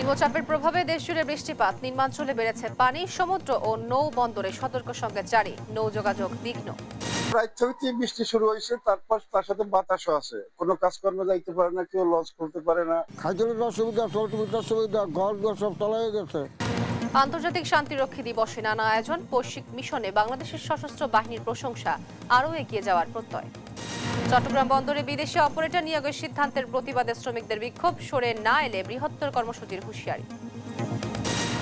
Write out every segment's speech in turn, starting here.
নিম্নচাপের প্রভাবে দেশজুড়ে বৃষ্টিপাত, নিম্নাঞ্চলে বেড়েছে পানি, সমুদ্র ও নৌ বন্দরে সতর্ক সংকেত জারি, নৌ যোগাযোগ বিঘ্ন। প্রায় 6 বৃষ্টি শুরু হয়েছে, তার সাথে বাতাসও আছে। কোনো কাজকর্ম যাইতে পারে না, কেউ লঞ্চ খুলতে পারে না। খাইতে অসুবিধা, অসুবিধা, ঘর সব তলায় গেছে। আন্তর্জাতিক শান্তিরক্ষী দিবসে নানা আয়োজন, বৈশ্বিক মিশনে বাংলাদেশের সশস্ত্র বাহিনীর প্রশংসা, আরও এগিয়ে যাওয়ার প্রত্যয়। চট্টগ্রাম বন্দরে বিদেশি অপারেটর নিয়োগের সিদ্ধান্তের প্রতিবাদে শ্রমিকদের বিক্ষোভ, সরে না এলে বৃহত্তর কর্মসূচির হুঁশিয়ারি।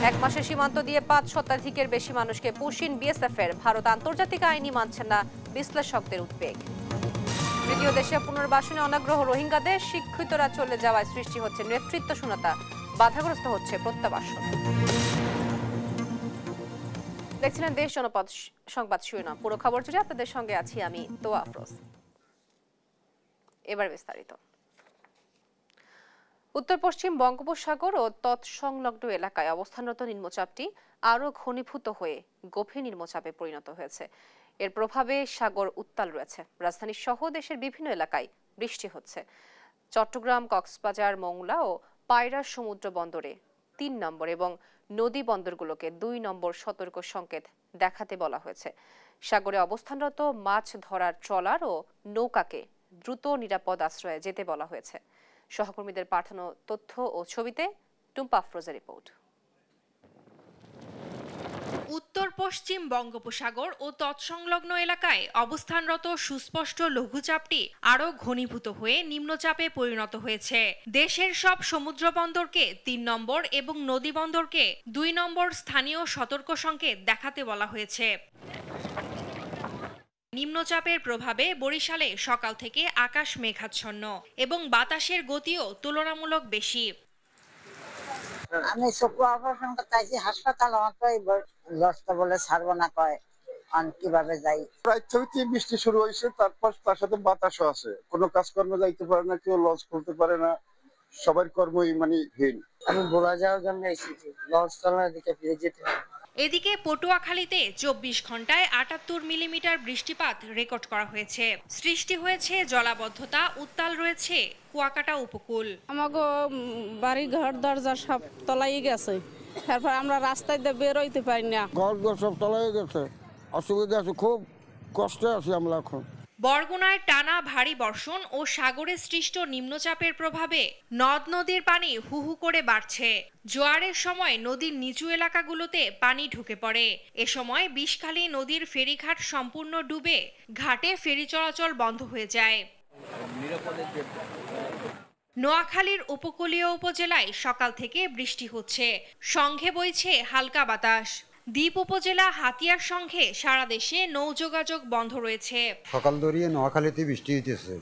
এক মাসে সীমান্ত দিয়ে 5 শতাধিকের বেশি মানুষকে পুশিন বিএসএফের, ভারত আন্তর্জাতিক আইনই মানছে না, বিশ্লেষকদের উদ্বেগ। তৃতীয় দেশে পুনর্বাসনে অনাগ্রহ রোহিঙ্গাদের, শিক্ষিতরা চলে যাওয়ায় সৃষ্টি হচ্ছে নেতৃত্বশূন্যতা, বাধাগ্রস্ত হচ্ছে প্রত্যাবাসন। দেখছিলেন দেশ জনপদ সংবাদ শিরোনাম। পুরো খবর জুড়ে আপনাদের সঙ্গে আছি আমি তোয়া আফরোজ। এবার বিস্তারিত। উত্তর পশ্চিম বঙ্গোপসাগর ও তৎসংলগ্ন এলাকায় অবস্থানরত নিম্নচাপটি আরও ঘনীভূত হয়ে গভীর নিম্নচাপে পরিণত হয়েছে। এর প্রভাবে সাগর উত্তাল রয়েছে। রাজধানী সহ দেশের বিভিন্ন এলাকায় বৃষ্টি হচ্ছে। চট্টগ্রাম, কক্সবাজার, মোংলা ও পায়রা সমুদ্র বন্দরে 3 নম্বর এবং নদী বন্দরগুলোকে 2 নম্বর সতর্ক সংকেত দেখাতে বলা হয়েছে। সাগরে অবস্থানরত মাছ ধরার ট্রলার ও নৌকাকে দ্রুত নিরাপদ আশ্রয়ে যেতে বলা হয়েছে। সহকর্মীদের পাঠানো তথ্য ও ছবিতে টুম্পা আফরোজের রিপোর্ট। উত্তর পশ্চিম বঙ্গোপসাগর ও তৎসংলগ্ন এলাকায় অবস্থানরত সুস্পষ্ট লঘুচাপটি আরও ঘনীভূত হয়ে নিম্নচাপে পরিণত হয়েছে। দেশের সব সমুদ্র বন্দরকে 3 নম্বর এবং নদী বন্দরকে 2 নম্বর স্থানীয় সতর্ক সংকেত দেখাতে বলা হয়েছে। নিম্নচাপের প্রভাবে বরিশালে সকাল থেকে আকাশ মেঘাচ্ছন্ন এবং বাতাসের গতিও তুলনামূলক বেশি। আমি চকু অপারেশন করতে আইছি হাসপাতাল, আমাকে লস্ত বলে ছাড়বো না, কয় কিভাবে যাই। প্রায় 6 বৃষ্টি শুরু হয়েছে, তার সাথে বাতাসও আছে। কোনো কাজকর্ম যাইতে পারে না, কেউ লঞ্চ খুলতে পারে না। সবার কর্মই হীন। আমি বোলা যাওয়ার জন্য এসেছি, লঞ্চ চালানোর দিকে ফিরে যেতে। এদিকে পটুয়াখালীতে 24 ঘন্টায় 78 মিলিমিটার বৃষ্টিপাত রেকর্ড করা হয়েছে। সৃষ্টি হয়েছে জলাবদ্ধতা, উত্তাল রয়েছে কুয়াকাটা উপকূল। আমাগো বাড়ি ঘর দরজা সব তলাই গেছে, তারপর আমরা রাস্তায় দিয়ে বের হইতে পারি না। ঘর সব তলায় গেছে, অসুবিধা আছে, খুব কষ্টে আছি আমরা এখন। বরগুনায় টানা ভারী বর্ষণ ও সাগরে সৃষ্ট নিম্নচাপের প্রভাবে নদ নদীর পানি হু হু করে বাড়ছে। জোয়ারের সময় নদীর নিচু এলাকাগুলোতে পানি ঢুকে পড়ে। এ সময় বিষখালী নদীর ফেরিঘাট সম্পূর্ণ ডুবে ঘাটে ফেরি চলাচল বন্ধ হয়ে যায়। নোয়াখালীর উপকূলীয় উপজেলায় সকাল থেকে বৃষ্টি হচ্ছে, সঙ্গে বইছে হালকা বাতাস। দ্বীপ উপজেলা হাতিয়ার সঙ্গে সারা দেশে নৌ যোগাযোগ বন্ধ রয়েছে। সকাল ধরিয়ে নোয়াখালীতে বৃষ্টি হইতেছে,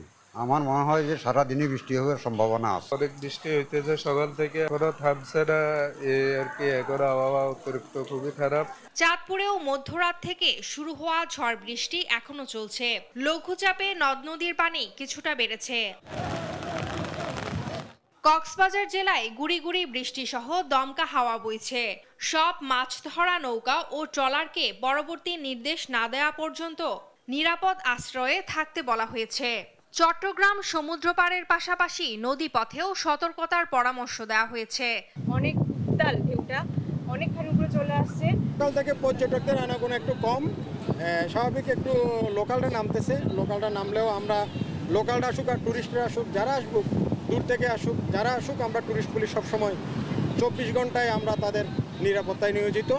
আমার মনে হয় যে সারা দিনই বৃষ্টি হওয়ার সম্ভাবনা আছে। অনেক বৃষ্টি হইতেছে সকাল থেকে, এখনো থামছে না আর কি। এখন আবহাওয়া অতিরিক্ত খুবই খারাপ। চাঁদপুরেও মধ্যরাত থেকে শুরু হওয়া ঝড় বৃষ্টি এখনো চলছে। লঘুচাপে নদ নদীর পানি কিছুটা বেড়েছে। কক্সবাজার জেলায় গুড়ি গুড়ি বৃষ্টি সহ দমকা হাওয়া বইছে। সব মাছ ধরা নৌকা ও ট্রলারকে পরবর্তী নির্দেশ না দেওয়া পর্যন্ত নিরাপদ আশ্রয়ে থাকতে বলা হয়েছে। চট্টগ্রাম সমুদ্র পাড়ের পাশাপাশি নদী পথেও সতর্কতার পরামর্শ দেওয়া হয়েছে। অনেক উত্তাল, ঢেউটা অনেকখানি উপরে চলে আসছে। সকাল থেকে পর্যটকদের আনাগোনা একটু কম, স্বাভাবিক একটু লোকালটা নামতেছে। লোকালটা নামলেও আমরা লোকালটা আসুক আর টুরিস্টরা আসুক, যারা আসুক দূর থেকে আসুক, যারা আসুক, আমরা টুরিস্ট পুলিশ সবসময় 24 ঘন্টায় আমরা তাদের নিরাপত্তায় নিয়োজিত।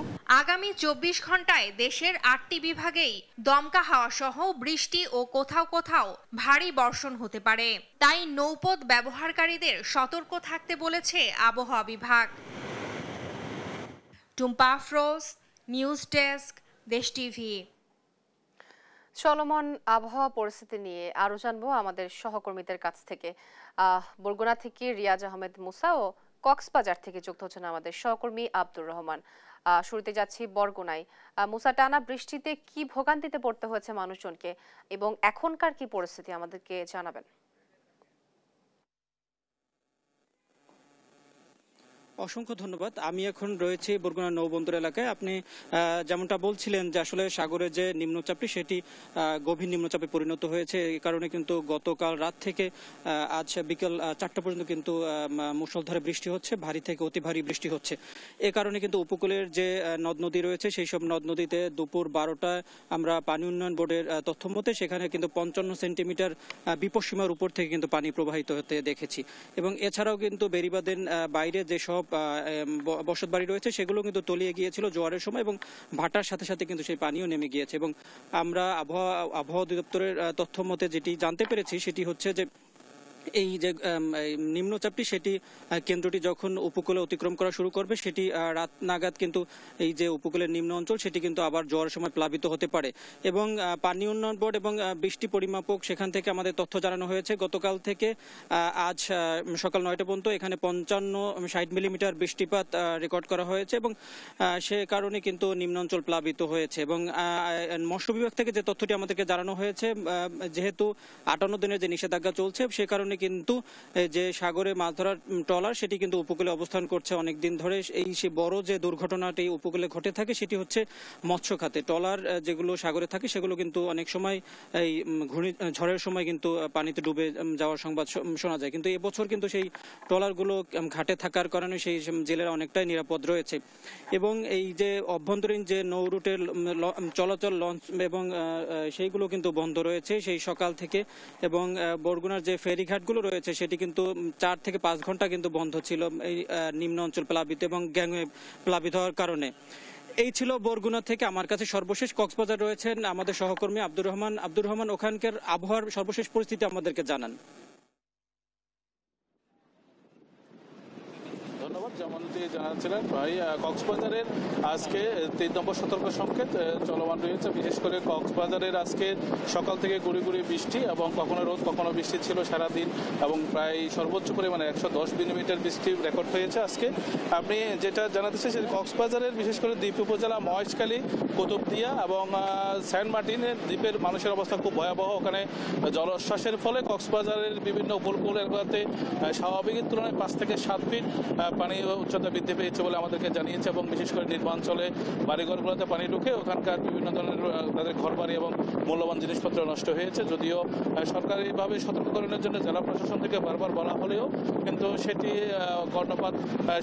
আগামী 24 ঘন্টায় দেশের 8টি বিভাগেই দমকা হাওয়া সহ বৃষ্টি ও কোথাও কোথাও ভারী বর্ষণ হতে পারে। তাই নৌপথ ব্যবহারকারীদের সতর্ক থাকতে বলেছে আবহাওয়া বিভাগ। টুম্পা আফরোজ, নিউজ ডেস্ক, দেশ টিভি। চলমান আবহাওয়া পরিস্থিতি নিয়ে আরো জানবো আমাদের সহকর্মীদের কাছ থেকে। বরগুনা থেকে রিয়াজ আহমেদ মুসা ও কক্সবাজার থেকে যুক্ত হচ্ছেন আমাদের সহকর্মী আব্দুর রহমান। শুরুতে যাচ্ছি বরগুনায়। মুসা, টানা বৃষ্টিতে কি ভোগান্তিতে পড়তে হয়েছে মানুষজনকে এবং এখনকার কি পরিস্থিতি আমাদেরকে জানাবেন। অসংখ্য ধন্যবাদ। আমি এখন রয়েছি বরগুনা নৌবন্দর এলাকায়। আপনি যেমনটা বলছিলেন যে আসলে সাগরে যে নিম্নচাপটি সেটি গভীর নিম্নচাপে পরিণত হয়েছে। এই কারণে কিন্তু গতকাল রাত থেকে আজ বিকেল 4টা পর্যন্ত কিন্তু মুষলধারে বৃষ্টি হচ্ছে, ভারী থেকে অতি ভারী বৃষ্টি হচ্ছে। এ কারণে কিন্তু উপকূলের যে নদ নদী রয়েছে সেই সব নদ নদীতে দুপুর 12টায় আমরা পানি উন্নয়ন বোর্ডের তথ্য মতে সেখানে কিন্তু 55 সেন্টিমিটার বিপদসীমার উপর থেকে কিন্তু পানি প্রবাহিত হতে দেখেছি। এবং এছাড়াও কিন্তু বেড়িবাঁধের বাইরে যেসব বসত বাড়ি রয়েছে সেগুলো কিন্তু তলিয়ে গিয়েছিল জোয়ারের সময় এবং ভাটার সাথে সাথে কিন্তু সেই পানিও নেমে গিয়েছে। এবং আমরা আবহাওয়া অধিদপ্তরের তথ্য মতে যেটি জানতে পেরেছি সেটি হচ্ছে যে এই যে নিম্নচাপটি সেটি কেন্দ্রটি যখন উপকূলে অতিক্রম করা শুরু করবে সেটি রাত নাগাদ কিন্তু এই যে উপকূলের নিম্ন অঞ্চল সেটি কিন্তু আবার জোয়ারের সময় প্লাবিত হতে পারে। এবং পানি উন্নয়ন বোর্ড এবং বৃষ্টি পরিমাপক সেখান থেকে আমাদের তথ্য জানানো হয়েছে গতকাল থেকে আজ সকাল 9টা পর্যন্ত এখানে 55-60 মিলিমিটার বৃষ্টিপাত রেকর্ড করা হয়েছে এবং সে কারণে কিন্তু নিম্ন অঞ্চল প্লাবিত হয়েছে। এবং মৎস্য বিভাগ থেকে যে তথ্যটি আমাদেরকে জানানো হয়েছে যেহেতু 58 দিনের যে নিষেধাজ্ঞা চলছে সে কারণে কিন্তু যে সাগরে মাছ ধরার ট্রলার সেটি কিন্তু উপকূলে অবস্থান করছে অনেক দিন ধরে। এই সে বড় যে দুর্ঘটনাটি উপকূলে ঘটে থাকে সেটি হচ্ছে মৎস্য খাতে। ট্রলার যেগুলো সাগরে থাকে সেগুলো কিন্তু অনেক সময় এই ঝড়ের সময় কিন্তু পানিতে ডুবে যাওয়ার সংবাদ শোনা যায়, কিন্তু এবছর কিন্তু সেই ট্রলারগুলো ঘাটে থাকার কারণে সেই জেলেরা অনেকটাই নিরাপদ রয়েছে। এবং এই যে অভ্যন্তরীণ যে নৌ রুটের চলাচল লঞ্চ এবং সেইগুলো কিন্তু বন্ধ রয়েছে সেই সকাল থেকে। এবং বরগুনার যে ফেরিঘাট গুলো রয়েছে সেটি কিন্তু 4 থেকে 5 ঘন্টা কিন্তু বন্ধ ছিল এই নিম্ন অঞ্চল প্লাবিত এবং গ্যাংওয়ে প্লাবিত হওয়ার কারণে। এই ছিল বরগুনা থেকে আমার কাছে সর্বশেষ। কক্সবাজার রয়েছেন আমাদের সহকর্মী আব্দুর রহমান, ওখানকার আবহাওয়ার সর্বশেষ পরিস্থিতি আমাদেরকে জানান। ধন্যবাদ। যেমনটি জানাচ্ছিলেন ভাই, কক্সবাজারের আজকে 3 নম্বর সতর্ক সংকেত চলমান রয়েছে। বিশেষ করে কক্সবাজারের আজকে সকাল থেকে গুড়ি গুড়ি বৃষ্টি এবং কখনো রোদ কখনো বৃষ্টি ছিল সারাদিন এবং প্রায় সর্বোচ্চ পরিমাণে 110 মিলিমিটার বৃষ্টি রেকর্ড হয়েছে আজকে। আপনি যেটা জানাতে চাই সেটা কক্সবাজারের বিশেষ করে দ্বীপ উপজেলা মহেশখালী, কুতুবদিয়া এবং সেন্ট মার্টিনের দ্বীপের মানুষের অবস্থা খুব ভয়াবহ। ওখানে জলোচ্ছ্বাসের ফলে কক্সবাজারের বিভিন্ন উপকূল এলাকাতে স্বাভাবিকের তুলনায় 5 থেকে 7 ফিট পানি উচ্চতা বৃদ্ধি পেয়েছে বলে আমাদেরকে জানিয়েছে। এবং বিশেষ করে নির্বাঞ্চলে বাড়িঘরগুলোতে পানি ঢুকে ওখানকার বিভিন্ন ধরনের তাদের ঘরবাড়ি এবং মূল্যবান জিনিসপত্র নষ্ট হয়েছে। যদিও সরকারিভাবে সতর্কীকরণের জন্য জেলা প্রশাসন থেকে বারবার বলা হলেও কিন্তু সেটি কর্ণপাত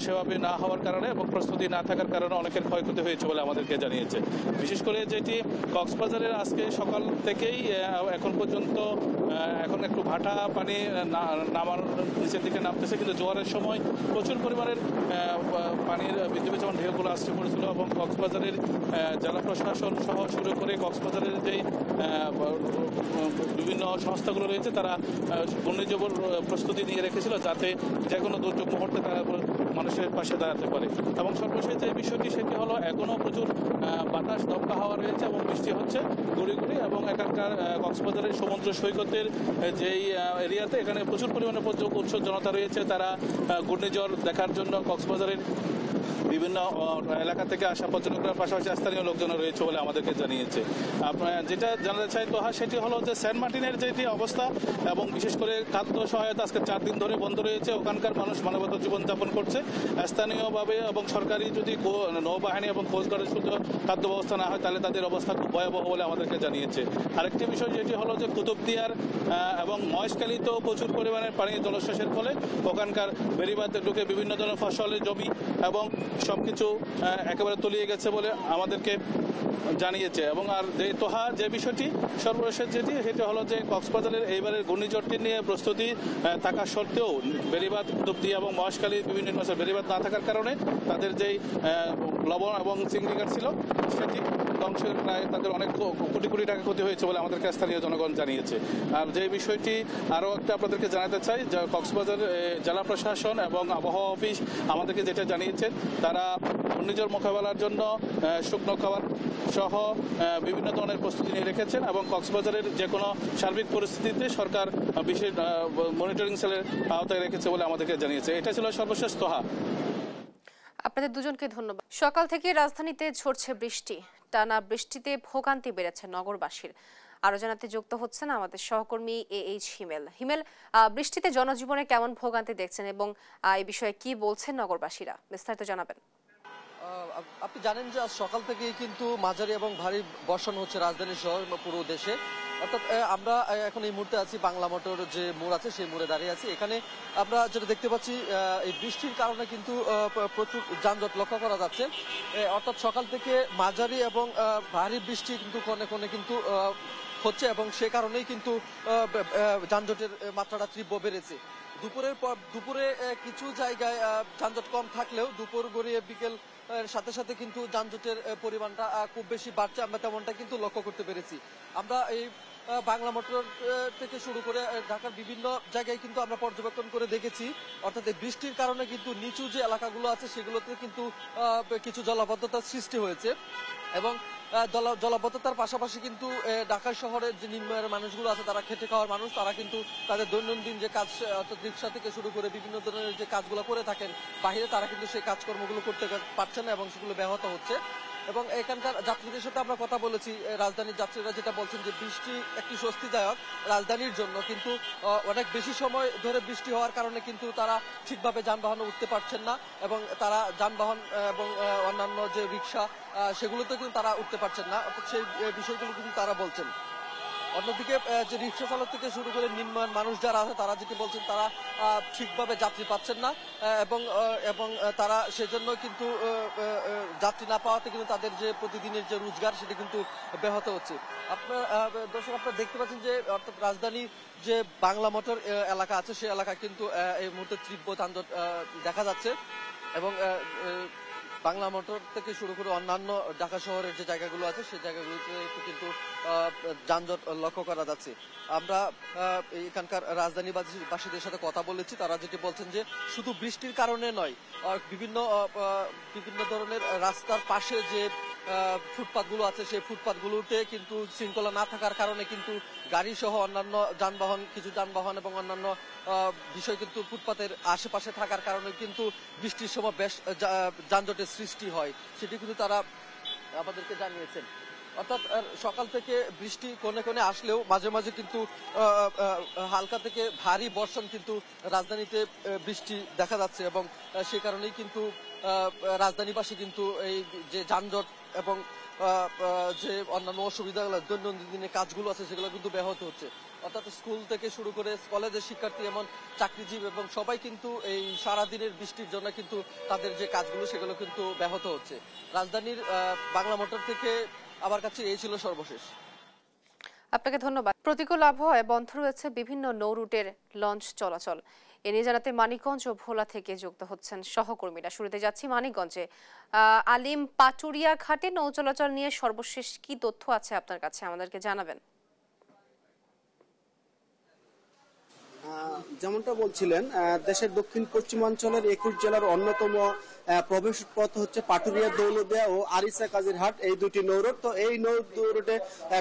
সেভাবে না হওয়ার কারণে এবং প্রস্তুতি না থাকার কারণে অনেকের ক্ষয়ক্ষতি হয়েছে বলে আমাদেরকে জানিয়েছে। বিশেষ করে যেটি কক্সবাজারের আজকে সকাল থেকেই এখন পর্যন্ত এখন একটু ভাটা পানি নামার নিচের দিকে নামতেছে, কিন্তু জোয়ারের সময় প্রচুর পরিমাণের পানির বিদ্যুৎ যেমন ঢেউগুলো আসতে পড়েছিল এবং কক্সবাজারের জেলা প্রশাসন সহ শুরু করে কক্সবাজারের যেই বিভিন্ন সংস্থাগুলো রয়েছে তারা ঘূর্ণিঝড় প্রস্তুতি নিয়ে রেখেছিল যাতে যে কোনো দুর্যোগ মুহূর্তে তারা মানুষের পাশে দাঁড়াতে পারে। এবং সর্বশেষ যে বিষয়টি সেটি হলো এখনও প্রচুর বাতাস দমকা হাওয়া রয়েছে এবং বৃষ্টি হচ্ছে গুড়ি গুড়ি। এবং এখানকার কক্সবাজারের সমুদ্র সৈকতের যেই এরিয়াতে এখানে প্রচুর পরিমাণে পর্যটক উৎসুক জনতা রয়েছে। তারা ঘূর্ণিঝড় দেখার জন্য কক্সবাজারের বিভিন্ন এলাকা থেকে আসা পর্যটকরা পাশাপাশি স্থানীয় লোকজন রয়েছে বলে আমাদেরকে জানিয়েছে। যেটা জানাতে চাই তো সেটি হলো যে সেন্ট মার্টিনের যেটি অবস্থা এবং বিশেষ করে খাদ্য সহায়তা আজকে 4 দিন ধরে বন্ধ রয়েছে। ওখানকার মানুষ মানবত জীবনযাপন করছে স্থানীয়ভাবে এবং সরকারি যদি নৌবাহিনী এবং কোস্টগার্ডের শুধু খাদ্য ব্যবস্থা না হয় তাহলে তাদের অবস্থা খুব ভয়াবহ বলে আমাদেরকে জানিয়েছে। আরেকটি বিষয় যেটি হলো যে কুতুবদিয়ার এবং মহেশখালীতেও প্রচুর পরিমাণে পানি জলোচ্ছ্বাসের ফলে ওখানকার বেড়িবাঁধে ঢুকে বিভিন্ন ধরনের ফসলের জমি এবং সবকিছু একেবারে তলিয়ে গেছে বলে আমাদেরকে জানিয়েছে। এবং আর যে বিষয়টি সর্বশেষ যেটি সেটা হলো যে কক্সবাজারের এইবারের ঘূর্ণিঝড়টি নিয়ে প্রস্তুতি থাকা সত্ত্বেও বেড়িবাঁধ, কুতুবদিয়া এবং মহেশখালীর বিভিন্ন নির্বাচন বেড়িবাঁধ না থাকার কারণে তাদের যেই লবণ এবং চিংড়ি গাছ ছিল সেটি ধ্বংসের প্রায় তাদের অনেক কোটি কোটি টাকা ক্ষতি হয়েছে বলে আমাদেরকে স্থানীয় জনগণ জানিয়েছে। আর যে বিষয়টি আরও একটা আপনাদেরকে জানাতে চাই যে কক্সবাজার জেলা প্রশাসন এবং আবহাওয়া অফিস আমাদেরকে যেটা জানিয়েছে তারা ঘূর্ণিঝড় মোকাবেলার জন্য শুকনো খাবার সহ বিভিন্ন ধরনের প্রস্তুতি নিয়ে রেখেছেন এবং কক্সবাজারের যে কোনো সার্বিক পরিস্থিতিতে সরকার বিশেষ মনিটরিং সেলের আওতায় রেখেছে বলে আমাদেরকে জানিয়েছে। এটা ছিল সর্বশেষ তোহা। আপনাদের দুজনকে ধন্যবাদ। সকাল থেকে রাজধানীতে ঝরছে বৃষ্টি। টানা বৃষ্টিতে ভোগান্তি বেড়েছে নগরবাসীর। আরো জানাতে যুক্ত হচ্ছেন আমাদের সহকর্মী AH হিমেল। হিমেল, বৃষ্টিতে জনজীবনে কেমন ভোগান্তি দেখছেন এবং এই বিষয়ে কি বলছেন নগরবাসীরা, বিস্তারিত জানাবেন। আপনি জানেন যে আজ সকাল থেকেই কিন্তু মাঝারি এবং ভারী বর্ষণ হচ্ছে রাজধানী সহ পুরো দেশে। অর্থাৎ আমরা এখন এই মুহূর্তে আছি বাংলা মোটর যে মোড় আছে সেই মোড়ে দাঁড়িয়ে আছি। এখানে আমরা যেটা দেখতে পাচ্ছি এই বৃষ্টির কারণে কিন্তু প্রচুর যানজট লক্ষ্য করা যাচ্ছে। অর্থাৎ সকাল থেকে মাঝারি এবং ভারী বৃষ্টি কিন্তু কোণে কোণে কিন্তু হচ্ছে এবং সে কারণেই কিন্তু যানজটের মাত্রাটা তীব্র বেড়েছে। দুপুরে কিছু জায়গায় যানজট কম থাকলেও দুপুর গড়িয়ে বিকেল সাথে সাথে কিন্তু যানজটের পরিমাণটা খুব বেশি বাড়ছে, আমরা তেমনটা কিন্তু লক্ষ্য করতে পেরেছি। আমরা এই বাংলা মোটর থেকে শুরু করে ঢাকার বিভিন্ন জায়গায় কিন্তু আমরা পর্যবেক্ষণ করে দেখেছি। অর্থাৎ এই বৃষ্টির কারণে কিন্তু নিচু যে এলাকাগুলো আছে সেগুলোতে কিন্তু কিছু জলাবদ্ধতার সৃষ্টি হয়েছে এবং জলাবদ্ধতার পাশাপাশি কিন্তু ঢাকা শহরের যে নিম্নের মানুষগুলো আছে, তারা খেটে খাওয়ার মানুষ, তারা কিন্তু তাদের দৈনন্দিন যে কাজ অর্থাৎ রিক্সা থেকে শুরু করে বিভিন্ন ধরনের যে কাজগুলো করে থাকেন বাইরে, তারা কিন্তু সেই কাজকর্মগুলো করতে পারছেন না এবং সেগুলো ব্যাহত হচ্ছে। এবং এখানকার যাত্রীদের সাথে আমরা কথা বলেছি, রাজধানীর যাত্রীরা যেটা বলছেন যে বৃষ্টি একটি স্বস্তিদায়ক রাজধানীর জন্য, কিন্তু অনেক বেশি সময় ধরে বৃষ্টি হওয়ার কারণে কিন্তু তারা ঠিকভাবে যানবাহনে উঠতে পারছেন না এবং তারা যানবাহন এবং অন্যান্য যে রিক্সা সেগুলোতে কিন্তু তারা উঠতে পারছেন না। অর্থাৎ সেই বিষয়গুলো কিন্তু তারা বলছেন। অন্যদিকে যে রিক্সা চালক থেকে শুরু করে নিম্ন মানুষ যারা আছে তারা যেটি বলছেন তারা ঠিকভাবে যাত্রী পাচ্ছেন না এবং তারা সেজন্য কিন্তু যাত্রী না পাওয়াতে কিন্তু তাদের যে প্রতিদিনের যে রোজগার সেটি কিন্তু ব্যাহত হচ্ছে। দর্শক আপনারা দেখতে পাচ্ছেন যে অর্থাৎ রাজধানী যে বাংলা মোটর এলাকা আছে সেই এলাকা কিন্তু এই মুহূর্তে তীব্র যানজট দেখা যাচ্ছে এবং বাংলা মোটর থেকে শুরু করে অন্যান্য ঢাকা শহরের যে জায়গাগুলো আছে সেই জায়গাগুলোতে কিন্তু যানজট লক্ষ্য করা যাচ্ছে। আমরা এখানকার রাজধানীবাসীদের সাথে কথা বলেছি, তারা যেটি বলছেন যে শুধু বৃষ্টির কারণে নয়, বিভিন্ন ধরনের রাস্তার পাশে যে ফুটপাথ গুলো আছে সেই ফুটপাথ গুলোতে কিন্তু শৃঙ্খলা না থাকার কারণে কিন্তু গাড়ি সহ অন্যান্য কিছু যানবাহন এবং অন্যান্য বিষয় কিন্তু ফুটপাতের আশেপাশে থাকার কারণে কিন্তু বৃষ্টির সময় বেশ যানজটের সৃষ্টি হয়, সেটি কিন্তু তারা আমাদেরকে জানিয়েছেন। অর্থাৎ সকাল থেকে বৃষ্টি কোণে কোণে আসলেও মাঝে মাঝে কিন্তু হালকা থেকে ভারী বর্ষণ কিন্তু রাজধানীতে বৃষ্টি দেখা যাচ্ছে এবং সে কারণেই কিন্তু রাজধানীবাসী কিন্তু এই যে যানজট এবং যে অন্যান্য অসুবিধাগুলো দৈনন্দিন দিনের কাজগুলো আছে সেগুলো কিন্তু ব্যাহত হচ্ছে। অর্থাৎ স্কুল থেকে শুরু করে কলেজের শিক্ষার্থী এমন চাকরিজীবী এবং সবাই কিন্তু এই সারাদিনের বৃষ্টির জন্য কিন্তু তাদের যে কাজগুলো সেগুলো কিন্তু ব্যাহত হচ্ছে। রাজধানীর বাংলা মোটর থেকে আমার কাছে এই ছিল সর্বশেষ। আপনাকে ধন্যবাদ। প্রতিকূল আবহাওয়ায় বন্ধ রয়েছে বিভিন্ন নৌ রুটের লঞ্চ চলাচল। এ নিয়ে জানাতে মানিকগঞ্জ ও ভোলা থেকে যুক্ত হচ্ছেন সহকর্মীরা। শুরুতে যাচ্ছি মানিকগঞ্জে। আলিম, পাটুরিয়া ঘাটে নৌ চলাচল নিয়ে সর্বশেষ কি তথ্য আছে আপনার কাছে, আমাদেরকে জানাবেন। যেমনটা বলছিলেন, দেশের দক্ষিণ পশ্চিমাঞ্চলের 21 জেলার অন্যতম প্রবেশ পথ হচ্ছে পাটুরিয়া, দৌলতদিয়া ও আরিচা কাজিরহাট, এই দুটি নৌরুট। তো এই নৌরুটে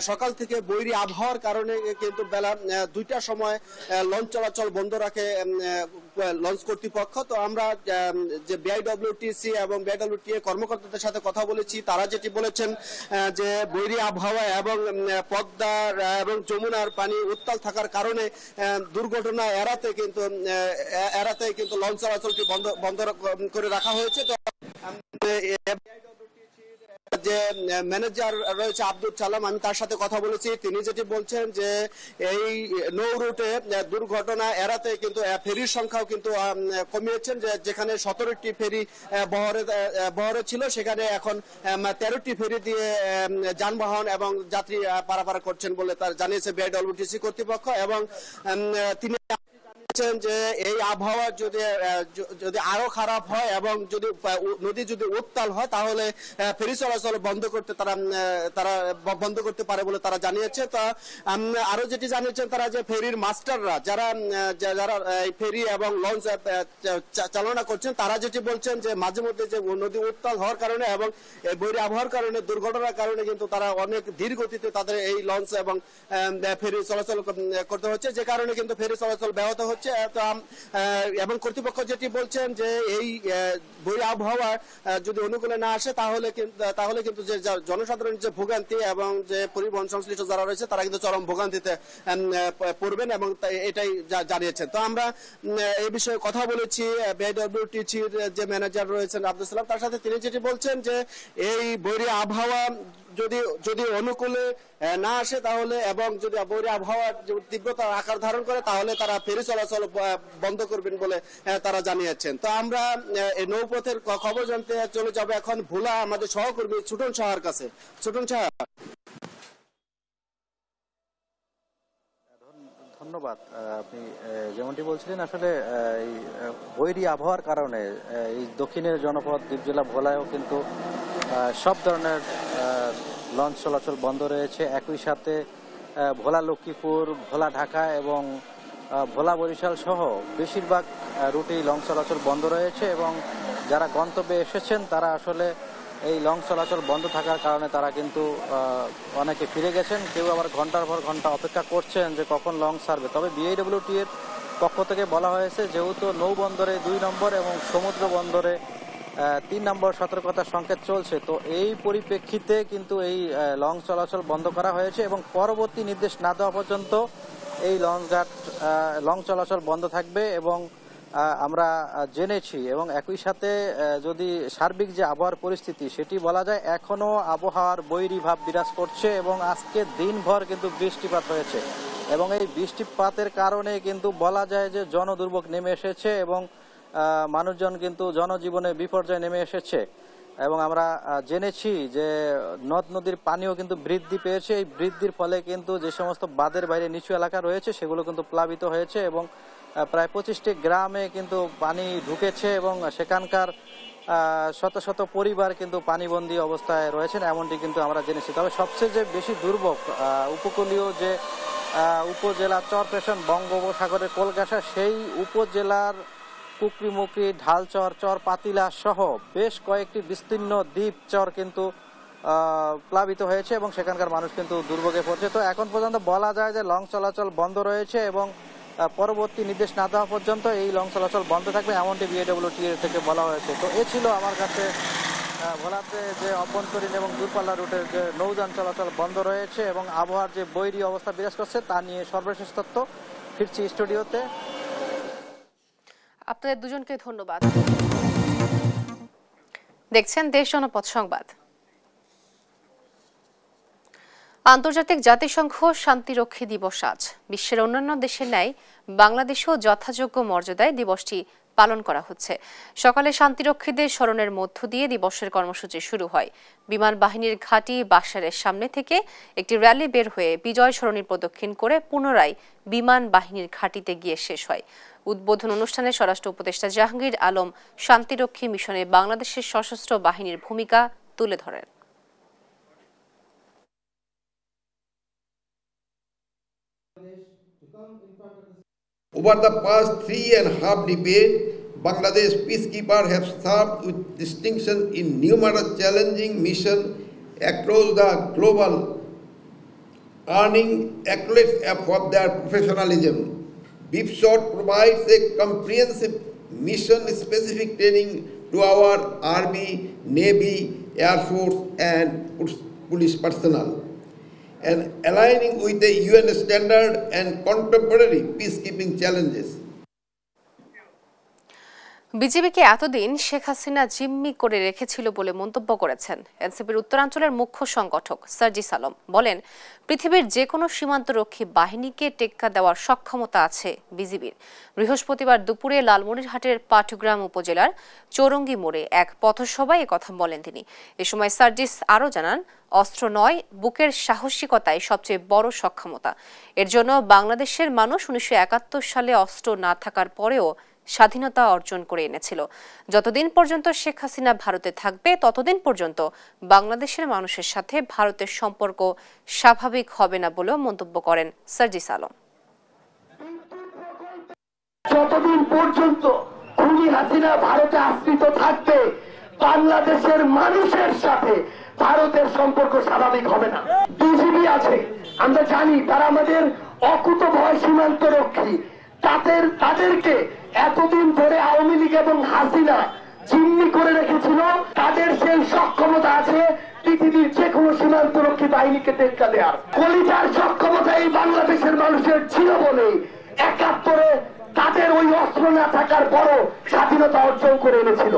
সকাল থেকে বৈরী আবহাওয়ার কারণে কিন্তু বেলা 2টার সময় লঞ্চ চলাচল বন্ধ রাখে লঞ্চ কর্তৃপক্ষ। তো আমরা যে BIWTC এবং BIWTA কর্মকর্তাদের সাথে কথা বলেছি, তারা যেটি বলেছেন যে বৈরী আবহাওয়া এবং পদ্মার এবং যমুনার পানি উত্তাল থাকার কারণে দুর্ঘটনা এড়াতে কিন্তু লঞ্চ চলাচলটি বন্ধ করে রাখা হয়েছে। তো যে ম্যানেজার রয়েছে আব্দুল সালাম, আমি তার সাথে কথা বলেছি, তিনি যেটি বলছেন যে এই নৌ রুটে দুর্ঘটনা এড়াতে কিন্তু ফেরির সংখ্যাও কিন্তু কমিয়েছেন, যেখানে 17টি ফেরি বহরে ছিল সেখানে এখন 13টি ফেরি দিয়ে যানবাহন এবং যাত্রী পারাপার করছেন বলে তার জানিয়েছে BIWTC কর্তৃপক্ষ। এবং তিনি যে এই আবহাওয়া যদি আরো খারাপ হয় এবং নদী যদি উত্তাল হয় তাহলে ফেরি চলাচল বন্ধ করতে পারে বলে তারা জানিয়েছে। তো আরো যেটি জানিয়েছেন তারা, যে ফেরির মাস্টাররা যারা ফেরি এবং লঞ্চ চালনা করছেন, তারা যেটি বলছেন যে মাঝে মধ্যে যে নদী উত্তাল হওয়ার কারণে এবং বৈরী আবহাওয়ার কারণে দুর্ঘটনার কারণে কিন্তু তারা অনেক ধীর গতিতে তাদের এই লঞ্চ এবং ফেরি চলাচল করতে হচ্ছে, যে কারণে কিন্তু ফেরি চলাচল ব্যাহত হচ্ছে। হচ্ছে এবং কর্তৃপক্ষ যেটি বলছেন যে এই বৈরী আবহাওয়া যদি অনুকূলে না আসে তাহলে কিন্তু যে জনসাধারণের যে ভোগান্তি এবং যে পরিবহন সংশ্লিষ্ট যারা রয়েছে তারা কিন্তু চরম ভোগান্তিতে পড়বেন এবং এটাই জানিয়েছেন। তো আমরা এই বিষয়ে কথা বলেছি বিআইডব্লিউটিসির যে ম্যানেজার রয়েছেন আব্দুল সালাম, তার সাথে তিনি যেটি বলছেন যে এই বৈরী আবহাওয়া যদি অনুকূলে না আসে তাহলে এবং যদি বৈরী আবহাওয়ার তীব্রতা আকার ধারণ করে তাহলে তারা ফেরি চলাচল বন্ধ করবেন বলে তারা জানিয়েছেন। তো আমরা এই নৌপথের খবর জানতে চলে যাব এখন ভোলা আমাদের সহকর্মী ছোটন সাহার কাছে। ছোটন সাহা, ধন্যবাদ। আপনি যেমনটি বলছিলেন, আসলে এই বৈরী আবহাওয়ার কারণে এই দক্ষিণের জনপদ দ্বীপ জেলা ভোলায়ও কিন্তু সব ধরনের লঞ্চ চলাচল বন্ধ রয়েছে। একই সাথে ভোলা লক্ষ্মীপুর, ভোলা ঢাকা এবং ভোলা বরিশাল সহ বেশিরভাগ রুটে লঞ্চ চলাচল বন্ধ রয়েছে এবং যারা গন্তব্যে এসেছেন তারা আসলে এই লঞ্চ চলাচল বন্ধ থাকার কারণে তারা কিন্তু অনেকে ফিরে গেছেন, কেউ আবার ঘন্টার পর ঘন্টা অপেক্ষা করছেন যে কখন লঞ্চ ছাড়বে। তবে বিআইডব্লিউটি এর পক্ষ থেকে বলা হয়েছে যেহেতু নৌবন্দরে 2 নম্বর এবং সমুদ্র বন্দরে 3 নম্বর সতর্কতা সংকেত চলছে, তো এই পরিপ্রেক্ষিতে কিন্তু এই লঞ্চ চলাচল বন্ধ করা হয়েছে এবং পরবর্তী নির্দেশ না দেওয়া পর্যন্ত এই লঞ্চ চলাচল বন্ধ থাকবে। এবং আমরা জেনেছি এবং একই সাথে যদি সার্বিক যে আবহাওয়ার পরিস্থিতি সেটি বলা যায় এখনো আবহাওয়ার বৈরী ভাব বিরাজ করছে এবং আজকে দিনভর কিন্তু বৃষ্টিপাত হয়েছে এবং এই বৃষ্টিপাতের কারণে কিন্তু বলা যায় যে জনদুর্ভোগ নেমে এসেছে এবং মানুষজন কিন্তু জনজীবনে বিপর্যয় নেমে এসেছে। এবং আমরা জেনেছি যে নদ নদীর পানিও কিন্তু বৃদ্ধি পেয়েছে। এই বৃদ্ধির ফলে কিন্তু যে সমস্ত বাঁধের বাইরে নিচু এলাকা রয়েছে সেগুলো কিন্তু প্লাবিত হয়েছে এবং প্রায় 25টি গ্রামে কিন্তু পানি ঢুকেছে এবং সেখানকার শত শত পরিবার কিন্তু পানিবন্দী অবস্থায় রয়েছেন, এমনটি কিন্তু আমরা জেনেছি। তবে সবচেয়ে যে বেশি দুর্ভোগ উপকূলীয় যে উপজেলা চরপেশন বঙ্গোপসাগরের কোলগাছা, সেই উপজেলার কুকরিমুকরি, ঢালচর, চর পাতিলা সহ বেশ কয়েকটি বিস্তীর্ণ দ্বীপ চর কিন্তু প্লাবিত হয়েছে এবং সেখানকার মানুষ কিন্তু দুর্ভোগে পড়ছে। তো এখন পর্যন্ত বলা যায় যে লঞ্চ চলাচল বন্ধ রয়েছে এবং পরবর্তী নির্দেশ না দেওয়া পর্যন্ত এই লঞ্চ চলাচল বন্ধ থাকবে, এমনটি বিআইডব্লিউটি থেকে বলা হয়েছে। তো এ ছিল আমার কাছে ভোলাতে যে অভ্যন্তরীণ এবং দূরপাল্লা রুটের যে নৌযান চলাচল বন্ধ রয়েছে এবং আবহাওয়ার যে বৈরী অবস্থা বিরাজ করছে তা নিয়ে সর্বশেষ তথ্য। ফিরছি স্টুডিওতে। আপনাদের দুজনকে ধন্যবাদ। দেখছেন দেশ জনপদ সংবাদ। আন্তর্জাতিক জাতিসংঘ শান্তিরক্ষী দিবস আজ। বিশ্বের অন্যান্য দেশের ন্যায় বাংলাদেশেও যথাযোগ্য মর্যাদায় দিবসটি পালন করা হচ্ছে। সকালে শান্তিরক্ষীদের স্মরণের মধ্য দিয়ে দিবসের কর্মসূচি শুরু হয়। বিমান বাহিনীর ঘাঁটি বাসারের সামনে থেকে একটি র্যালি বের হয়ে বিজয় সরণি প্রদক্ষিণ করে পুনরায় বিমান বাহিনীর ঘাঁটিতে গিয়ে শেষ হয়। উদ্বোধন অনুষ্ঠানে স্বরাষ্ট্র উপদেষ্টা জাহাঙ্গীর আলম শান্তিরক্ষী মিশনে বাংলাদেশের সশস্ত্র বাহিনীর ভূমিকা তুলে ধরেন। Over the past 3.5 decades, Bangladesh peacekeepers have served with distinction in numerous challenging missions across the global, earning accolades for their professionalism. BIPSOT provides a comprehensive mission-specific training to our Army, Navy, Air Force, and police personnel, and aligning with the UN standard and contemporary peacekeeping challenges. বিজেপিকে এতদিন শেখ হাসিনা জিম্মি করে রেখেছিল বলে মন্তব্য করেছেন এনসিপির উত্তরাঞ্চলের মুখ্য সংগঠক সার্জিস আলম। বলেন, পৃথিবীর যে কোনো সীমান্তরক্ষী বাহিনীকে টেক্কা দেওয়ার সক্ষমতা আছে বিজিবির। বৃহস্পতিবার দুপুরে লালমনিরহাটের পাটগ্রাম উপজেলার চৌরঙ্গি মোড়ে এক পথসভায় একথা বলেন তিনি। এ সময় সার্জিস আরও জানান, অস্ত্র নয়, বুকের সাহসিকতাই সবচেয়ে বড় সক্ষমতা। এর জন্য বাংলাদেশের মানুষ 1971 সালে অস্ত্র না থাকার পরেও স্বাধীনতা অর্জন করে এনেছিল। যতদিন পর্যন্ত শেখ হাসিনা ভারতে থাকবে ততদিন পর্যন্ত বাংলাদেশের মানুষের সাথে ভারতের সম্পর্ক স্বাভাবিক হবে না বলেও মন্তব্য করেন সার্জিস আলম। যতদিন পর্যন্ত খুনি হাসিনা ভারতে আশ্রিত থাকবে বাংলাদেশের মানুষের সাথে ভারতের সম্পর্ক স্বাভাবিক হবে না। বিজিবি আছে, আমরা জানি তারা আমাদের অকুতভয় সীমান্ত রক্ষী, তাদেরকে এতদিন ধরে আওয়ামী লীগ এবং হাসিনা জিম্মি করে রেখেছিল, তাদের সেই সক্ষমতা আছে পৃথিবীর যে কোনো সীমান্তরক্ষী বাহিনীকে টেক্কা দেওয়ার। কলিজার সক্ষমতা এই বাংলাদেশের মানুষের ছিল বলে ৭১ তাদের ওই অস্ত্র না থাকার বড় স্বাধীনতা অর্জন করে এনেছিল।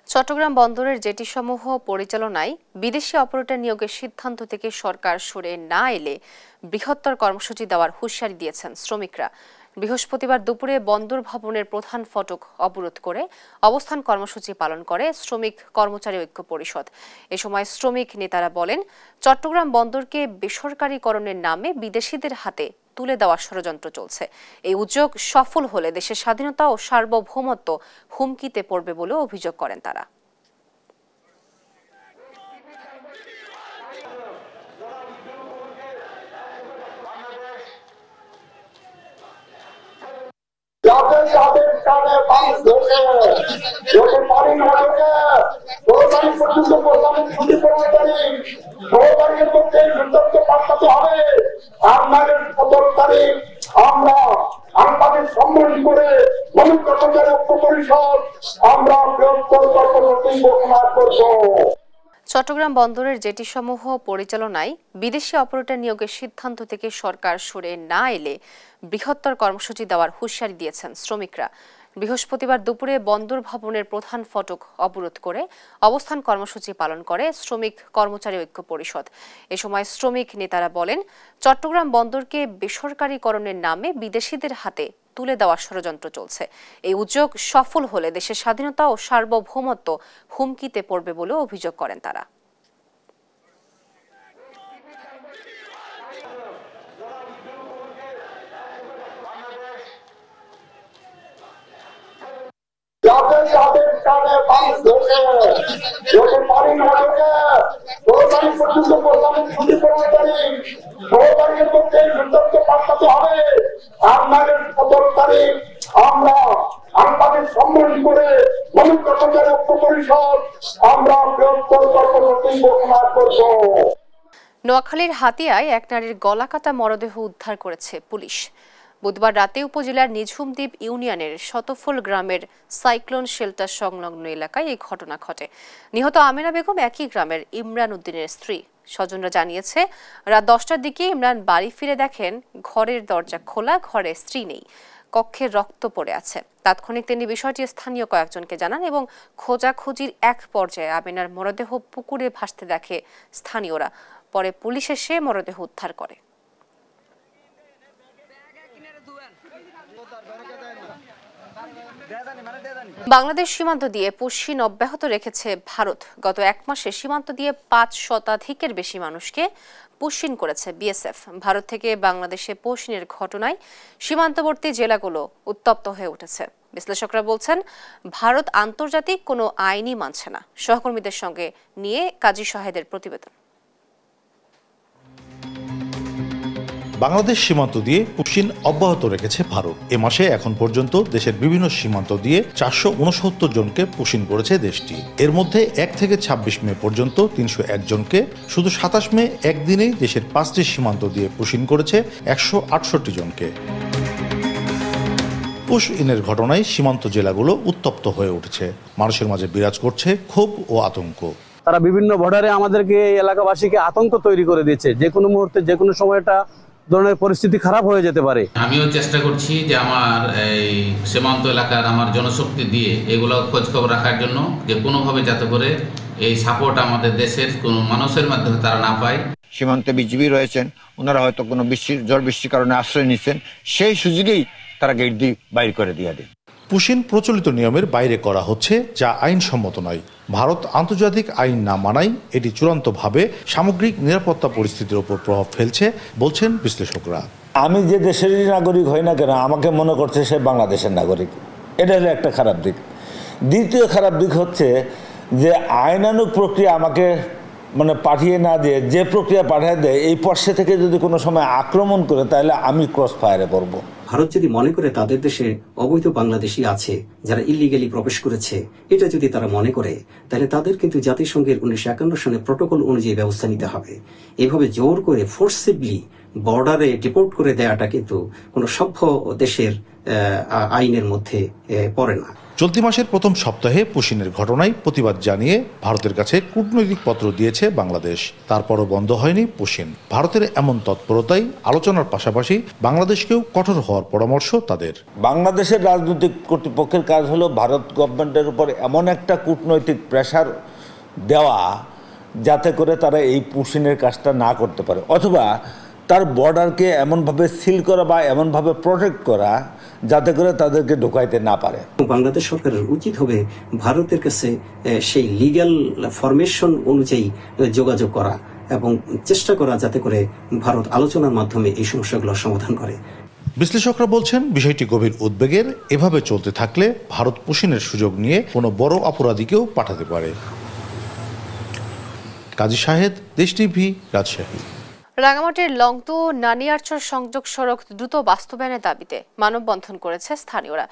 চট্টগ্রাম বন্দরের জেটি সমূহ পরিচালনায় বিদেশি অপারেটর নিয়োগের সিদ্ধান্ত থেকে সরকার সরে না এলে বৃহত্তর কর্মসূচি দেওয়ার হুঁশিয়ারি দিয়েছেন শ্রমিকরা। বৃহস্পতিবার দুপুরে বন্দর ভবনের প্রধান ফটক অবরোধ করে অবস্থান কর্মসূচি পালন করে শ্রমিক কর্মচারী ঐক্য পরিষদ। এ সময় শ্রমিক নেতারা বলেন, চট্টগ্রাম বন্দরকে বেসরকারীকরণের নামে বিদেশিদের হাতে তুলে দেওয়ার ষড়যন্ত্র চলছে। এই উদ্যোগ সফল হলে দেশের স্বাধীনতা ও সার্বভৌমত্ব হুমকিতে পড়বে বলে অভিযোগ করেন তারা। আমরা আমাদের সম্মান করে পরিষদ আমরা ঘোষণা করব। চট্টগ্রাম বন্দরের জেটি সমূহ পরিচালনায় বিদেশি অপারেটর নিয়োগের সিদ্ধান্ত থেকে সরকার সরে না এলে বৃহত্তর কর্মসূচি দেওয়ার হুঁশিয়ারি দিয়েছেন শ্রমিকরা। বৃহস্পতিবার দুপুরে বন্দর ভবনের প্রধান ফটক অবরোধ করে অবস্থান কর্মসূচি পালন করে শ্রমিক কর্মচারী ঐক্য পরিষদ। এ সময় শ্রমিক নেতারা বলেন, চট্টগ্রাম বন্দরকে বেসরকারীকরণের নামে বিদেশিদের হাতে তুলে দেওয়ার ষড়যন্ত্র চলছে। এই উদ্যোগ সফল হলে দেশের স্বাধীনতা ও সার্বভৌমত্ব হুমকিতে পড়বে বলে অভিযোগ করেন তারা। আমরা আমাদের সম্মান করে পরিষদ আমরা ঘোষণা করব। নোয়াখালীর হাতিয়ায় এক নারীর গলাকাটা মরদেহ উদ্ধার করেছে পুলিশ। বুধবার রাতে উপজেলার নিঝুমদ্বীপ ইউনিয়নের শতফুল গ্রামের সাইক্লোন শেল্টার সংলগ্ন এলাকায় এই ঘটনা ঘটে। নিহত আমেনা বেগম একই গ্রামের ইমরান উদ্দিনের স্ত্রী। স্বজনরা জানিয়েছে, রাত 10টার দিকে ইমরান বাড়ি ফিরে দেখেন ঘরের দরজা খোলা, ঘরে স্ত্রী নেই, কক্ষে রক্ত পড়ে আছে। তাৎক্ষণিক তিনি বিষয়টি স্থানীয় কয়েকজনকে জানান এবং খোঁজাখুঁজির এক পর্যায়ে আমেনার মরদেহ পুকুরে ভাসতে দেখে স্থানীয়রা। পরে পুলিশ এসে মরদেহ উদ্ধার করে। বাংলাদেশ সীমান্ত দিয়ে পুশিন অব্যাহত রেখেছে ভারত। গত এক মাসে সীমান্ত দিয়ে ৫ শতাধিকের বেশি মানুষকে পুশিন করেছে বিএসএফ। ভারত থেকে বাংলাদেশে পুশিনের ঘটনায় সীমান্তবর্তী জেলাগুলো উত্তপ্ত হয়ে উঠেছে। বিশ্লেষকরা বলছেন, ভারত আন্তর্জাতিক কোনো আইনই মানছে না। সহকর্মীদের সঙ্গে নিয়ে কাজী শাহেদের প্রতিবেদন। বাংলাদেশ সীমান্ত দিয়ে পুশিন অব্যাহত রেখেছে ভারত। এ মাসে এখন পর্যন্ত দেশের বিভিন্ন সীমান্ত দিয়ে ৪৬৯ জনকে পুশিন করেছে দেশটি। এর মধ্যে ১ থেকে ২৬ মে পর্যন্ত ৩০১ জনকে, শুধু ২৭ মে একদিনেই দেশের ৫টি সীমান্ত দিয়ে পুশিন করেছে ১৬৮ জনকে। পুশ ইনের ঘটনায় সীমান্ত জেলাগুলো উত্তপ্ত হয়ে উঠেছে। মানুষের মাঝে বিরাজ করছে ক্ষোভ ও আতঙ্ক। তারা বিভিন্ন বর্ডারে আমাদেরকে এলাকাবাসীকে আতঙ্ক তৈরি করে দিয়েছে। যে কোনো মুহূর্তে যে কোনো সময়টা ধরনের পরিস্থিতি খারাপ হয়ে যেতে পারে। আমিও চেষ্টা করছি যে আমার এই সীমান্ত এলাকার আমার জনশক্তি দিয়ে এগুলো খোঁজ খবর রাখার জন্য, যে কোনোভাবে যাতে করে এই সাপোর্ট আমাদের দেশের কোনো মানুষের মাধ্যমে তারা না পায়। সীমান্তে বিজিবি রয়েছেন, ওনারা হয়তো কোনো ঝড় বৃষ্টির কারণে আশ্রয় নিচ্ছেন, সেই সুযোগেই তারা গেট দিয়ে বাইর করে দিয়ে দেয়। পুশিন প্রচলিত নিয়মের বাইরে করা হচ্ছে, যা আইনসম্মত নয়। ভারত আন্তর্জাতিক আইন না মানায় এটি চূড়ান্তভাবে সামগ্রিক নিরাপত্তা পরিস্থিতির উপর প্রভাব ফেলছে বলছেন বিশ্লেষকরা। আমি যে দেশেরই নাগরিক হই না কেন, আমাকে মনে করছে সে বাংলাদেশের নাগরিক। এটা হলো একটা খারাপ দিক। দ্বিতীয় খারাপ দিক হচ্ছে যে আইনানুগ প্রক্রিয়া আমাকে পাঠিয়ে না দিয়ে যে প্রক্রিয়া পাঠিয়ে দেয়, এই পাশে থেকে যদি কোনো সময় আক্রমণ করে, তাহলে আমি ক্রস ফায়ারে পড়ব। ভারত যদি মনে করে তাদের দেশে অবৈধ বাংলাদেশি আছে যারা ইলিগালি প্রবেশ করেছে, এটা যদি তারা মনে করে, তাহলে তাদের কিন্তু জাতিসংঘের 1951 সনের প্রটোকল অনুযায়ী ব্যবস্থা নিতে হবে। এভাবে জোর করে ফোর্সিভলি বর্ডারে ডিপোর্ট করে দেওয়াটা কিন্তু কোনো সভ্য দেশের আইনের মধ্যে পড়ে না। চলতি মাসের প্রথম সপ্তাহে পুশিনের ঘটনায় প্রতিবাদ জানিয়ে ভারতের কাছে কূটনৈতিক পত্র দিয়েছে বাংলাদেশ। তারপরও বন্ধ হয়নি পুশিন। ভারতের এমন তৎপরতাই আলোচনার পাশাপাশি বাংলাদেশকেও কঠোর হওয়ার পরামর্শ তাদের। বাংলাদেশের রাজনৈতিক কর্তৃপক্ষের কাজ হলো ভারত গভর্নমেন্টের উপর এমন একটা কূটনৈতিক প্রেশার দেওয়া যাতে করে তারা এই পুশিনের কাজটা না করতে পারে, অথবা তার বর্ডারকে এমনভাবে সিল করা বা এমনভাবে প্রোটেক্ট করা যাতে করে তাদেরকে ঢোকাইতে না পারে। বাংলাদেশ সরকারের উচিত হবে ভারতের কাছে সেই লিগ্যাল ফরমেশন অনুযায়ী যোগাযোগ করা এবং চেষ্টা করা যাতে করে ভারত আলোচনার মাধ্যমে এই সমস্যাগুলোর সমাধান করে। বিশ্লেষকরা বলছেন বিষয়টি গভীর উদ্বেগের। এভাবে চলতে থাকলে ভারত পুশিনের সুযোগ নিয়ে কোনো বড় অপরাধীকেও পাঠাতে পারে। কাজী শাহেদ, দেশ টিভি, রাজশাহী। রাঙামাটির লংতু নানিয়ারচর সংযোগ সড়ক দ্রুত বাস্তবায়নের দাবিতে মানববন্ধন করেছে স্থানীয়রা।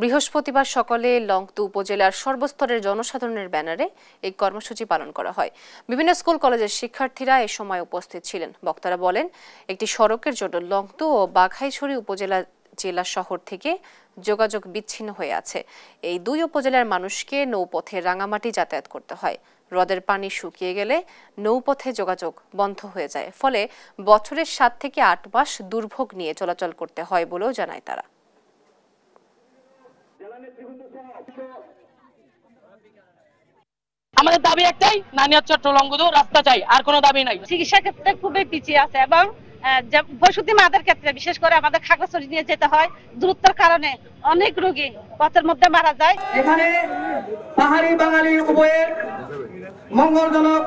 বৃহস্পতিবার সকালে লংতু উপজেলার সর্বস্তরের জনসাধারণের ব্যানারে এই কর্মসূচি পালন করা হয়। বিভিন্ন স্কুল কলেজের শিক্ষার্থীরা এ সময় উপস্থিত ছিলেন। বক্তারা বলেন, একটি সড়কের জন্য লংতু ও বাঘাইছড়ি উপজেলা জেলা শহর থেকে যোগাযোগ বিচ্ছিন্ন হয়ে আছে। এই দুই উপজেলার মানুষকে নৌপথে রাঙামাটি যাতায়াত করতে হয়। হ্রদের পানি শুকিয়ে গেলে নৌপথে যোগাযোগ বন্ধ হয়ে যায়, ফলে বছরের 7 থেকে 8 মাস দুর্ভোগ নিয়ে চলাচল করতে হয় বলেও জানায় তারা। আমাদের দাবি একটাই, নানিয়ারচর লংতু রাস্তা চাই, আর কোনো দাবি নাই। চিকিৎসা ক্ষেত্রে খুবই পিছিয়ে আছে এবং প্রসূতি মাদের ক্ষেত্রে বিশেষ করে আমাদের খাগড়াছড়ি নিয়ে যেতে হয়। দূরত্বের কারণে অনেক রোগী পথের মধ্যে মারা যায়। এখানে পাহাড়ি বাঙালি উভয়ের মঙ্গলজনক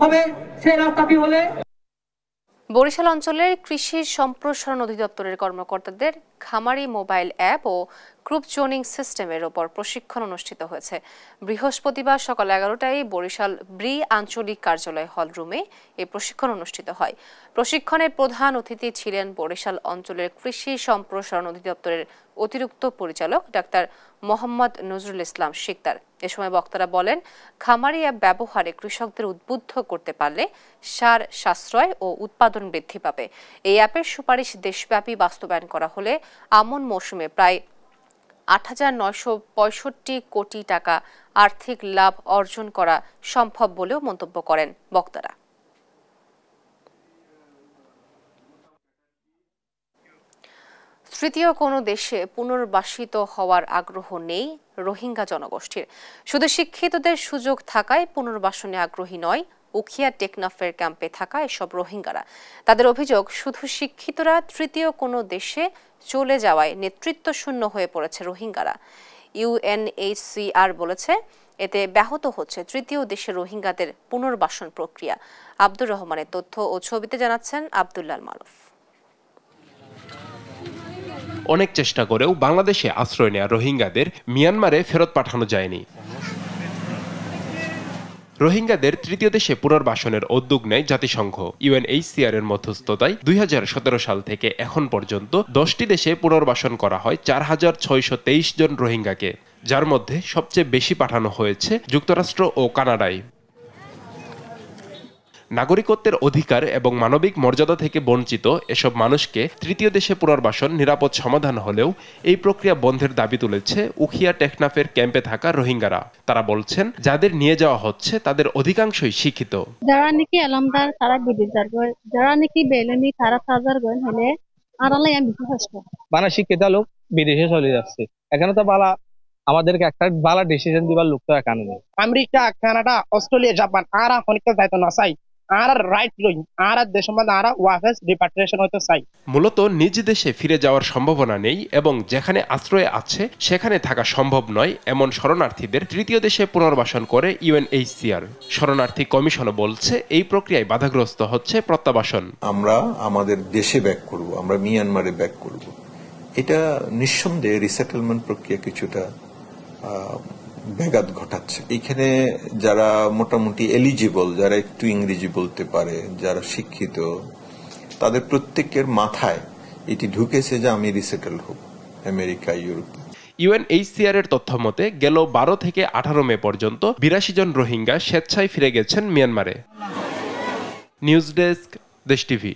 হবে সেই রাস্তাটি হলে। বরিশাল অঞ্চলের কৃষি সম্প্রসারণ অধিদপ্তরের কর্মকর্তাদের খামারি মোবাইল অ্যাপ ও গ্রুপ জোনিং সিস্টেমের ওপর প্রশিক্ষণ অনুষ্ঠিত হয়েছে। বৃহস্পতিবার সকাল 11টায় বরিশাল ব্রি আঞ্চলিক কার্যালয় হলরুমে এই প্রশিক্ষণ অনুষ্ঠিত হয়। প্রশিক্ষণের প্রধান অতিথি ছিলেন বরিশাল অঞ্চলের কৃষি সম্প্রসারণ অধিদপ্তরের অতিরিক্ত পরিচালক ডাক্তার মোহাম্মদ নজরুল ইসলাম শিকদার। এ সময় বক্তারা বলেন, খামারি অ্যাপ ব্যবহারে কৃষকদের উদ্বুদ্ধ করতে পারলে সার সাশ্রয় ও উৎপাদন বৃদ্ধি পাবে। এই অ্যাপের সুপারিশ দেশব্যাপী বাস্তবায়ন করা হলে আমন মৌসুমে প্রায় 8,965 কোটি টাকা আর্থিক লাভ অর্জন করা সম্ভব বলেও মন্তব্য করেন বক্তারা। তৃতীয় কোনো দেশে পুনর্বাসিত হওয়ার আগ্রহ নেই রোহিঙ্গা জনগোষ্ঠীর। শুধু শিক্ষিতদের সুযোগ থাকায় পুনর্বাসনে আগ্রহী নয় উখিয়া টেকনাফের ক্যাম্পে থাকা এসব রোহিঙ্গারা। তাদের অভিযোগ, শুধু শিক্ষিতরা তৃতীয় কোনো দেশে চলে যাওয়ায় নেতৃত্ব শূন্য হয়ে পড়েছে রোহিঙ্গারা। ইউএনএইচসিআর বলেছে, এতে ব্যাহত হচ্ছে তৃতীয় দেশের রোহিঙ্গাদের পুনর্বাসন প্রক্রিয়া। আব্দুর রহমানের তথ্য ও ছবিতে জানাচ্ছেন আব্দুল্লাল মারুফ। অনেক চেষ্টা করেও বাংলাদেশে আশ্রয় নেওয়া রোহিঙ্গাদের মিয়ানমারে ফেরত পাঠানো যায়নি। রোহিঙ্গাদের তৃতীয় দেশে পুনর্বাসনের উদ্যোগ নেয় জাতিসংঘ। ইউএনএইচসিআর এর মধ্যস্থতায় 2017 সাল থেকে এখন পর্যন্ত 10টি দেশে পুনর্বাসন করা হয় 4,623 জন রোহিঙ্গাকে, যার মধ্যে সবচেয়ে বেশি পাঠানো হয়েছে যুক্তরাষ্ট্র ও কানাডায়। নাগরিকত্বের অধিকার এবং মানবিক মর্যাদা থেকে বঞ্চিত এসব মানুষকে তৃতীয় দেশে পুনর্বাসন নিরাপদ সমাধান হলেও এই প্রক্রিয়া বন্ধের দাবি তুলেছে উখিয়া টেকনাফের ক্যাম্পে থাকা রোহিঙ্গারা। তারা বলছেন, যাদের নিয়ে যাওয়া হচ্ছে তাদের অধিকাংশই শিক্ষিত। যারা নাকি এলামদার তারা বিদেশার গয়, যারা নাকি বেলেনি তারা সাজার গয় হলে আড়ালে আমি কষ্ট। বানা শিক্ষিত লোক বিদেশে চলে যাচ্ছে, এখানে তো বালা আমাদেরকে একটা বালা ডিসিশন দিবার লোক তো এখানে নেই। আমেরিকা, কানাডা, অস্ট্রেলিয়া, জাপান আর অনেকটা যাইতো না চাই আর রাইট লই আর দেশ সম্বন্ধে আর ওয়াফেস রিপাট্রিয়েশন হইতে চাই। মূলত নিজ দেশে ফিরে যাওয়ার সম্ভাবনা নেই এবং যেখানে আশ্রয় আছে সেখানে থাকা সম্ভব নয় এমন শরণার্থীদের তৃতীয় দেশে পুনর্বাসন করে ইউএনএইচসিআর। শরণার্থী কমিশনও বলছে এই প্রক্রিয়ায় বাধাগ্রস্ত হচ্ছে প্রত্যাবাসন। আমরা আমাদের দেশে ব্যাক করব, আমরা মিয়ানমারে ব্যাক করব, এটা নিঃসন্দেহে রিসেটেলমেন্ট প্রক্রিয়া কিছুটা ব্যাঘাত ঘটাচ্ছে। এখানে যারা মোটামুটি এলিজিবল, যারা একটু ইংরেজি বলতে পারে, যারা শিক্ষিত, তাদের প্রত্যেকের মাথায় এটি ঢুকেছে যে আমি রিসেটেল হব আমেরিকা, ইউরোপ। ইউএনএইচসিআর এর তথ্য মতে গেল 12 থেকে 18 মে পর্যন্ত 82 জন রোহিঙ্গা স্বেচ্ছায় ফিরে গেছেন মিয়ানমারে। নিউজ ডেস্ক, দেশ টিভি।